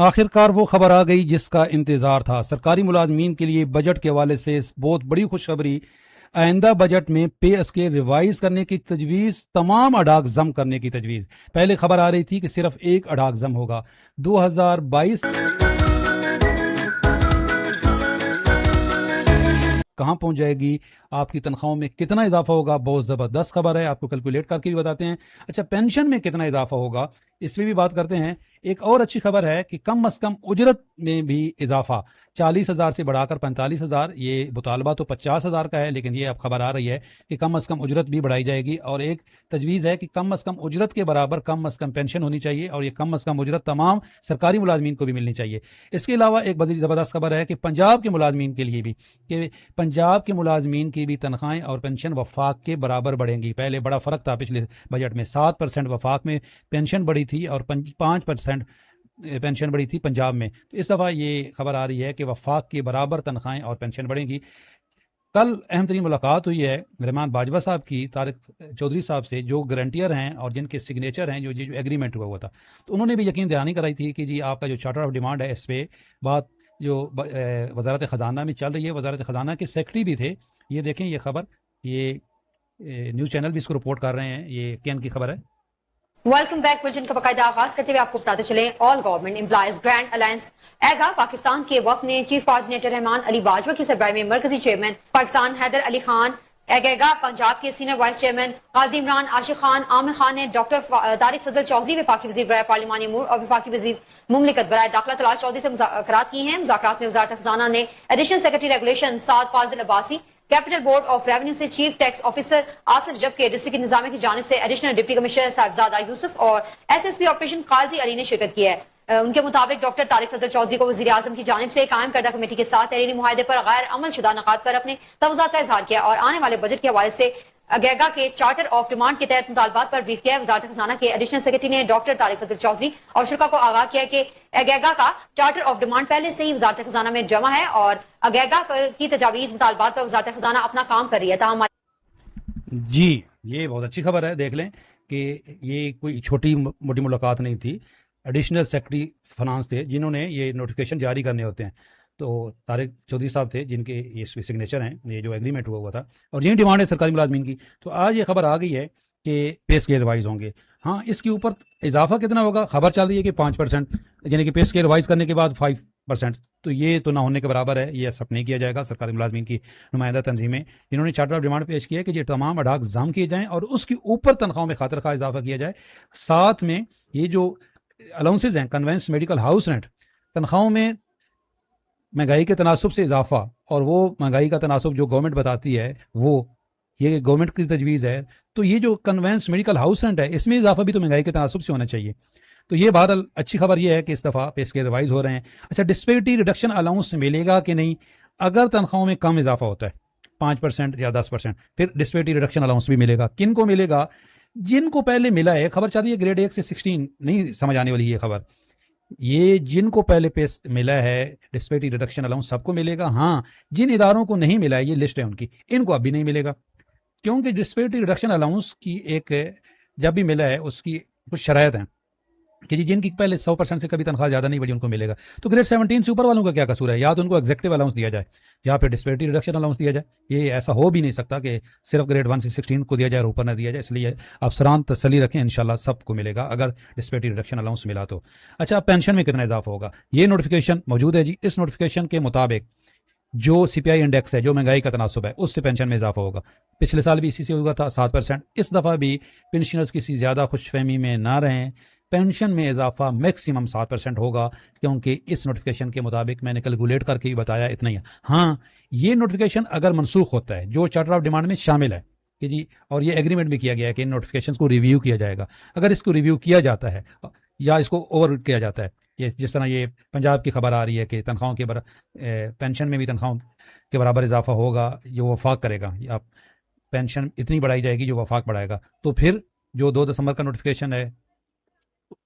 آخرکار وہ خبر آ گئی جس کا انتظار تھا۔ سرکاری ملازمین کے لیے بجٹ کے حوالے سے بہت بڑی خوشخبری۔ آئندہ بجٹ میں پے اسکیل ریوائز کرنے کی تجویز، تمام اڈاک ضم کرنے کی تجویز۔ پہلے خبر آ رہی تھی کہ صرف ایک اڈاک ضم ہوگا۔ 2022 کہاں پہنچ جائے گی، آپ کی تنخواہوں میں کتنا اضافہ ہوگا، بہت زبردست خبر ہے، آپ کو کیلکولیٹ کر کے بھی بتاتے ہیں۔ اچھا، پینشن میں کتنا اضافہ ہوگا اس میں بھی بات کرتے ہیں۔ ایک اور اچھی خبر ہے کہ کم از کم اجرت میں بھی اضافہ 40,000 سے بڑھا کر 45,000، یہ مطالبہ تو 50,000 کا ہے، لیکن یہ اب خبر آ رہی ہے کہ کم از کم اجرت بھی بڑھائی جائے گی، اور ایک تجویز ہے کہ کم از کم اجرت کے برابر کم از کم پینشن ہونی چاہیے، اور یہ کم از کم اجرت تمام سرکاری ملازمین کو بھی ملنی چاہیے۔ اس کے علاوہ ایک بڑی زبردست خبر ہے کہ پنجاب کے ملازمین کے لیے بھی، کہ پنجاب کے ملازمین کی بھی تنخواہیں اور پینشن وفاق کے برابر بڑھیں گی۔ پہلے بڑا فرق تھا، پچھلے بجٹ میں 7% وفاق میں پینشن بڑھی تھی اور 5% پینشن بڑھی تھی پنجاب میں۔ تو اس دفعہ یہ خبر آ رہی ہے کہ وفاق کے برابر تنخواہیں اور پینشن بڑھیں گی۔ کل اہم ترین ملاقات ہوئی ہے رحمان باجوہ صاحب کی طارق چودھری صاحب سے، جو گارنٹیئر ہیں اور جن کے سگنیچر ہیں، جو ایگریمنٹ ہوا تھا، تو انہوں نے بھی یقین دہانی کرائی تھی کہ جی آپ کا جو چارٹر آف ڈیمانڈ ہے، اس پہ بات جو وزارت خزانہ میں چل رہی ہے۔ وزارت خزانہ کے سیکرٹری بھی تھے، یہ دیکھیں یہ خبر، یہ نیوز چینل بھی اس کو رپورٹ کر رہے ہیں، یہ کین کی خبر ہے۔ Welcome back. بلٹن کا باقاعدہ آغاز کرتے ہوئے آپ کو بتاتے چلیں، all government employees grand alliance ایگا پاکستان کے وفد نے چیف کوآرڈینیٹر رحمان علی باجوہ کی سربراہی میں مرکزی چیئرمین پاکستان حیدر علی خان، ایگا پنجاب کے سینئر وائس چیئرمین قاضی عمران عاشق خان، عامر خان نے ڈاکٹر طارق فضل چودھری وفاقی وزیر برائے پارلیمانی امور اور وفاقی وزیر مملکت برائے داخلہ طلال چودھری سے مذاکرات کی ہیں۔ مذاکرات میں وزارت خزانہ نے additional secretary regulation Saad Fazil Abbasi, capital board of revenue سے چیف ٹیکس آفیسر آصف، جبکہ ڈسٹرکٹ انتظامیہ کی جانب سے ایڈیشنل ڈپٹی کمشنر صاحبزادہ یوسف اور ایس پی آپریشن قاضی علی نے شرکت کی ہے۔ ان کے مطابق ڈاکٹر طارق فضل چودھری کو وزیر اعظم کی جانب سے قائم کردہ کمیٹی کے ساتھ تحریری معاہدے پر غیر عمل شدہ نکات پر اپنے توضیحات کا اظہار کیا اور آنے والے بجٹ کے حوالے سے اگیگا کے چارٹر آف ڈیمانڈ کے تحت مطالبات پر بریف کیا ہے۔ وزارت خزانہ کے ایڈیشنل سیکرٹری نے ڈاکٹر طارق فضل چودھری اور شرکا کو آگاہ کیا کہ اگیگا کا چارٹر آف ڈیمانڈ پہلے سے ہی وزارت خزانہ میں جمع ہے اور اگیگا کی تجاویز مطالبات پر وزارت خزانہ اپنا کام کر رہی ہے۔ تاہم جی یہ بہت اچھی خبر ہے، دیکھ لیں کہ یہ کوئی چھوٹی موٹی ملاقات نہیں تھی۔ ایڈیشنل سیکرٹری فنانس تھے جنہوں نے یہ نوٹیفیکیشن جاری کرنے ہوتے ہیں، تو طارق چودھری صاحب تھے جن کے یہ سگنیچر ہیں، یہ جو ایگریمنٹ ہوا تھا، اور یہی ڈیمانڈ ہے سرکاری ملازمین کی۔ تو آج یہ خبر آ گئی ہے کہ پے اسکیل ریوائز ہوں گے۔ ہاں، اس کے اوپر اضافہ کتنا ہوگا، خبر چل رہی ہے کہ 5%، یعنی کہ پے اسکیل ریوائز کرنے کے بعد 5%، تو یہ تو نہ ہونے کے برابر ہے، یہ ایکسیپٹ نہیں کیا جائے گا۔ سرکاری ملازمین کی نمائندہ تنظیمیں جنہوں نے چارٹر آف ڈیمانڈ پیش کیا ہے کہ یہ تمام اڈاک ضم کیے جائیں اور اس کے اوپر تنخواہوں میں خاطر خواہ اضافہ کیا جائے۔ ساتھ میں یہ جو الاؤنسز ہیں، کنونس میڈیکل ہاؤس رینٹ، تنخواہوں میں مہنگائی کے تناسب سے اضافہ، اور وہ مہنگائی کا تناسب جو گورنمنٹ بتاتی ہے وہ یہ گورنمنٹ کی تجویز ہے، تو یہ جو کنونس میڈیکل ہاؤس رینٹ ہے اس میں اضافہ بھی تو مہنگائی کے تناسب سے ہونا چاہیے۔ تو یہ بہرحال اچھی خبر یہ ہے کہ اس دفعہ پے اسکیل ریوائز ہو رہے ہیں۔ اچھا، ڈسپیرٹی ریڈکشن الاؤنس ملے گا کہ نہیں؟ اگر تنخواہوں میں کم اضافہ ہوتا ہے 5% یا 10%، پھر ڈسپیرٹی ریڈکشن الاؤنس بھی ملے گا۔ کن کو ملے گا؟ جن کو پہلے ملا ہے، خبر چل رہی ہے گریڈ 1 سے 16، نہیں سمجھ آنے والی یہ خبر، یہ جن کو پہلے پیس ملا ہے ڈسپیرٹی ریڈکشن الاؤنس سب کو ملے گا۔ ہاں، جن اداروں کو نہیں ملا ہے، یہ لسٹ ہے ان کی، ان کو اب بھی نہیں ملے گا، کیونکہ ڈسپیرٹی ریڈکشن الاؤنس کی ایک جب بھی ملا ہے اس کی کچھ شرائط ہیں کہ جن کی پہلے 100% سے کبھی تنخواہ زیادہ نہیں بڑھی ان کو ملے گا۔ تو گریڈ 17 سے اوپر والوں کا کیا قصور ہے؟ یا تو ان کو ایگزیکٹو الاؤنس دیا جائے یا پھر ڈسپیرٹی ریڈکشن الاؤنس دیا جائے۔ یہ ایسا ہو بھی نہیں سکتا کہ صرف گریڈ 1 سے 16 کو دیا جائے اور اوپر نہ دیا جائے، اس لیے افسران تسلی رکھیں، انشاءاللہ سب کو ملے گا اگر ڈسپیرٹی ریڈکشن الاؤنس ملا تو۔ اچھا، پینشن میں کتنا اضافہ ہوگا؟ یہ نوٹیفیکیشن موجود ہے جی۔ اس نوٹیفیکیشن کے مطابق جو سی پی آئی انڈیکس ہے، جو مہنگائی کا تناسب ہے، اس سے پینشن میں اضافہ ہوگا۔ پچھلے سال بھی اسی سے ہوا تھا 7%۔ اس دفعہ بھی پینشنرز کسی زیادہ خوش فہمی میں نہ رہیں، پینشن میں اضافہ میکسیمم 7% ہوگا، کیونکہ اس نوٹیفیکیشن کے مطابق میں نے کیلکولیٹ کر کے بھی بتایا اتنا ہی ہے۔ ہاں، یہ نوٹیفیکیشن اگر منسوخ ہوتا ہے جو چارٹر آف ڈیمانڈ میں شامل ہے کہ جی، اور یہ ایگریمنٹ بھی کیا گیا ہے کہ ان نوٹیفیکیشنز کو ریویو کیا جائے گا، اگر اس کو ریویو کیا جاتا ہے یا اس کو اوور کیا جاتا ہے، یہ جس طرح یہ پنجاب کی خبر آ رہی ہے کہ تنخواہوں کے پینشن میں بھی تنخواہوں کے برابر اضافہ ہوگا، جو وفاق کرے گا، یا پینشن اتنی بڑھائی جائے گی جو وفاق بڑھائے گا، تو پھر جو 2 دسمبر کا نوٹیفیکیشن ہے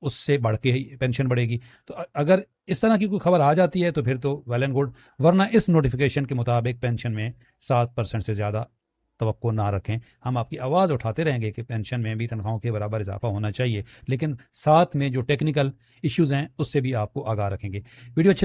اس سے بڑھ کے ہی پینشن بڑھے گی۔ تو اگر اس طرح کی کوئی خبر آ جاتی ہے تو پھر تو ویل اینڈ گڈ، ورنہ اس نوٹیفیکیشن کے مطابق پینشن میں 7% سے زیادہ توقع نہ رکھیں. ہم آپ کی آواز اٹھاتے رہیں گے کہ پینشن میں بھی تنخواہوں کے برابر اضافہ ہونا چاہیے، لیکن ساتھ میں جو ٹیکنیکل ایشوز ہیں اس سے بھی آپ کو آگاہ رکھیں گے. ویڈیو اچھی